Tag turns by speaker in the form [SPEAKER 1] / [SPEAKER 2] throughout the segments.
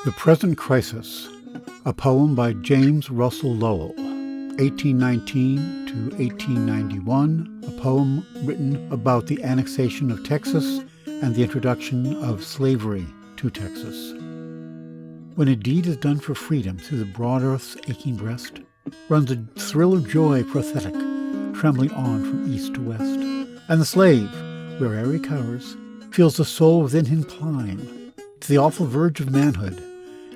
[SPEAKER 1] The Present Crisis, a poem by James Russell Lowell, 1819 to 1891, a poem written about the annexation of Texas and the introduction of slavery to Texas. When a deed is done for freedom through the broad earth's aching breast, runs a thrill of joy prophetic, trembling on from east to west. And the slave, where'er he cowers, feels the soul within him climb to the awful verge of manhood,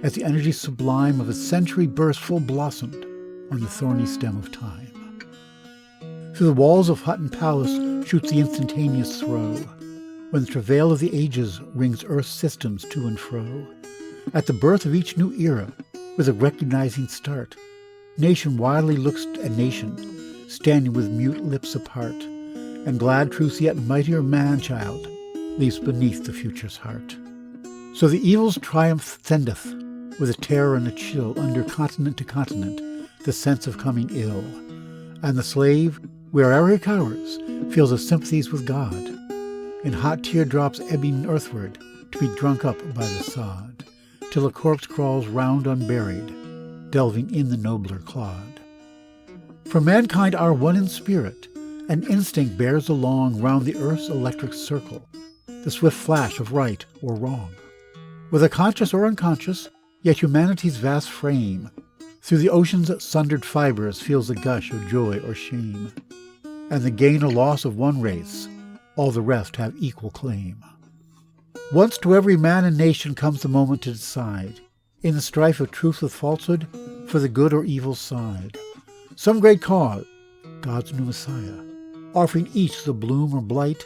[SPEAKER 1] as the energy sublime of a century burst full blossomed on the thorny stem of time. Through the walls of hut and palace shoots the instantaneous throe, when the travail of the ages rings earth's systems to and fro. At the birth of each new era, with a recognizing start, nation wildly looks at nation, standing with mute lips apart, and glad truth's yet mightier man-child leaps beneath the future's heart. So the evil's triumph sendeth, with a terror and a chill, under continent to continent, the sense of coming ill. And the slave, where'er he cowers, feels the sympathies with God, in hot teardrops ebbing earthward, to be drunk up by the sod, till a corpse crawls round unburied, delving in the nobler clod. For mankind are one in spirit, and instinct bears along round the earth's electric circle, the swift flash of right or wrong. Whether conscious or unconscious, yet humanity's vast frame, through the ocean's sundered fibers feels the gush of joy or shame. And the gain or loss of one race, all the rest have equal claim. Once to every man and nation comes the moment to decide, in the strife of truth with falsehood, for the good or evil side. Some great cause, God's new Messiah, offering each the bloom or blight,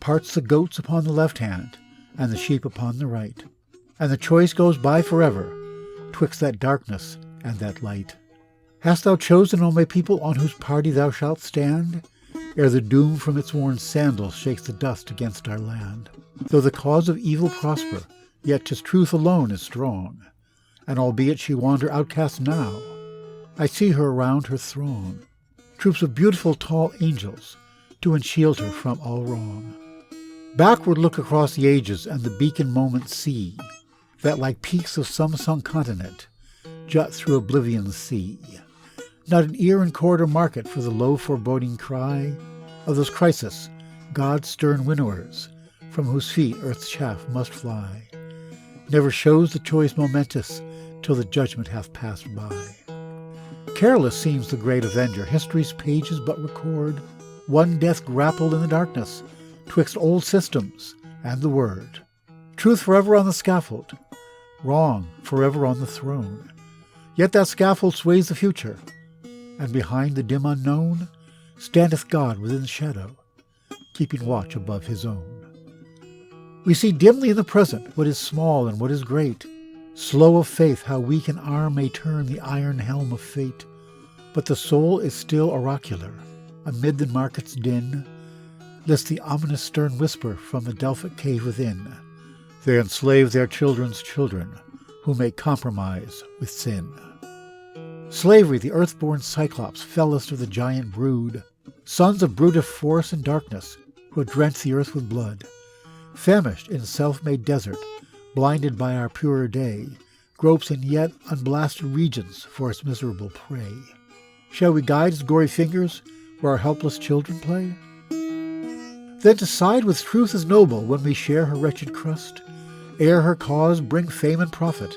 [SPEAKER 1] parts the goats upon the left hand, and the sheep upon the right. And the choice goes by forever, twixt that darkness and that light. Hast thou chosen, O my people, on whose party thou shalt stand, ere the doom from its worn sandals shakes the dust against our land? Though the cause of evil prosper, yet 'tis truth alone is strong, and albeit she wander outcast now, I see her around her throng, troops of beautiful tall angels, to enshield her from all wrong. Backward look across the ages and the beacon moments see, that like peaks of some sunk continent jut through oblivion's sea. Not an ear in court or market for the low foreboding cry of those crises, God's stern winnowers, from whose feet earth's chaff must fly. Never shows the choice momentous till the judgment hath passed by. Careless seems the great avenger, history's pages but record one death grappled in the darkness, twixt old systems and the word. Truth forever on the scaffold, wrong forever on the throne. Yet that scaffold sways the future, and behind the dim unknown standeth God within the shadow, keeping watch above his own. We see dimly in the present what is small and what is great, slow of faith how weak an arm may turn the iron helm of fate. But the soul is still oracular, amid the market's din, lest the ominous stern whisper from the Delphic cave within, they enslave their children's children, who make compromise with sin. Slavery, the earth-born cyclops, fellest of the giant brood, sons of brutish force and darkness, who drench the earth with blood, famished in self-made desert, blinded by our purer day, gropes in yet unblasted regions for its miserable prey. Shall we guide its gory fingers where our helpless children play? Then to side with truth is noble when we share her wretched crust, ere her cause bring fame and profit,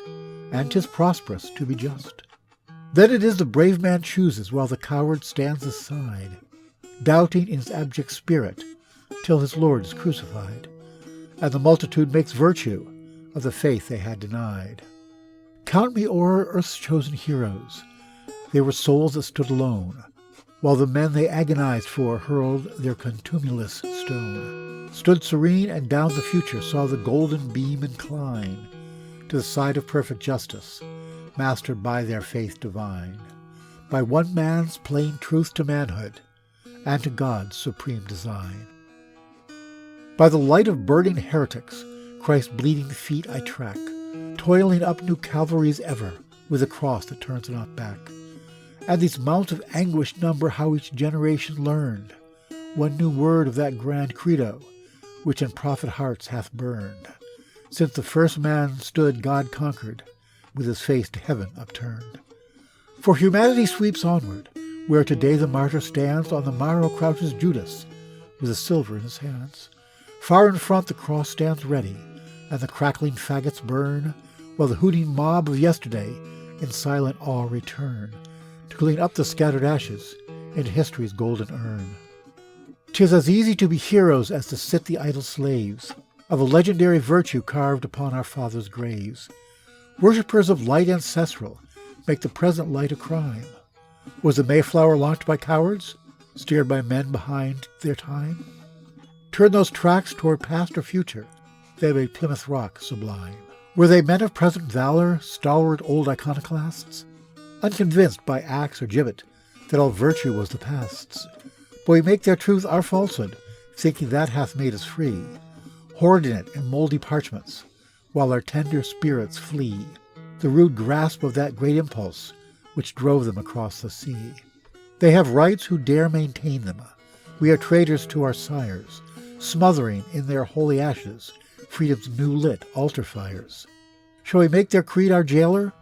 [SPEAKER 1] and 'tis prosperous to be just. Then it is the brave man chooses while the coward stands aside, doubting in his abject spirit till his Lord is crucified, and the multitude makes virtue of the faith they had denied. Count me o'er earth's chosen heroes. They were souls that stood alone, while the men they agonized for hurled their contumelious stone, stood serene and down the future saw the golden beam incline to the side of perfect justice, mastered by their faith divine, by one man's plain truth to manhood, and to God's supreme design. By the light of burning heretics, Christ's bleeding feet I track, toiling up new Calvaries ever, with a cross that turns not back. And these mounts of anguish number how each generation learned one new word of that grand credo, which in prophet hearts hath burned, Since the first man stood, God conquered, with his face to heaven upturned. For humanity sweeps onward, where today the martyr stands. On the morrow crouches Judas, with a silver in his hands. Far in front the cross stands ready, and the crackling faggots burn, while the hooting mob of yesterday in silent awe return, to clean up the scattered ashes into history's golden urn. 'Tis as easy to be heroes as to sit the idle slaves of a legendary virtue carved upon our fathers' graves. Worshippers of light ancestral make the present light a crime. Was the Mayflower launched by cowards, steered by men behind their time? Turn those tracks toward past or future, they made Plymouth Rock sublime. Were they men of present valor, stalwart old iconoclasts, unconvinced by axe or gibbet that all virtue was the past's? But we make their truth our falsehood, thinking that hath made us free, hoarding it in mouldy parchments, while our tender spirits flee the rude grasp of that great impulse which drove them across the sea. They have rights who dare maintain them. We are traitors to our sires, smothering in their holy ashes freedom's new-lit altar fires. Shall we make their creed our jailer?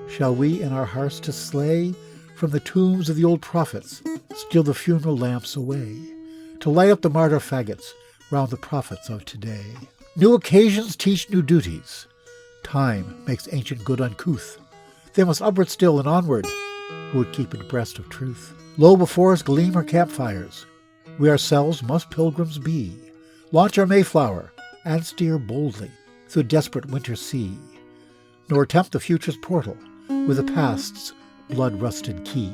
[SPEAKER 1] Shall we in our hearts to slay from the tombs of the old prophets steal the funeral lamps away, to light up the martyr faggots round the prophets of today? New occasions teach new duties. Time makes ancient good uncouth. They must upward still and onward, who would keep abreast of truth. Lo, before us gleam our campfires. We ourselves must pilgrims be, launch our Mayflower, and steer boldly through desperate winter sea, nor tempt the future's portal with the past's blood-rusted key.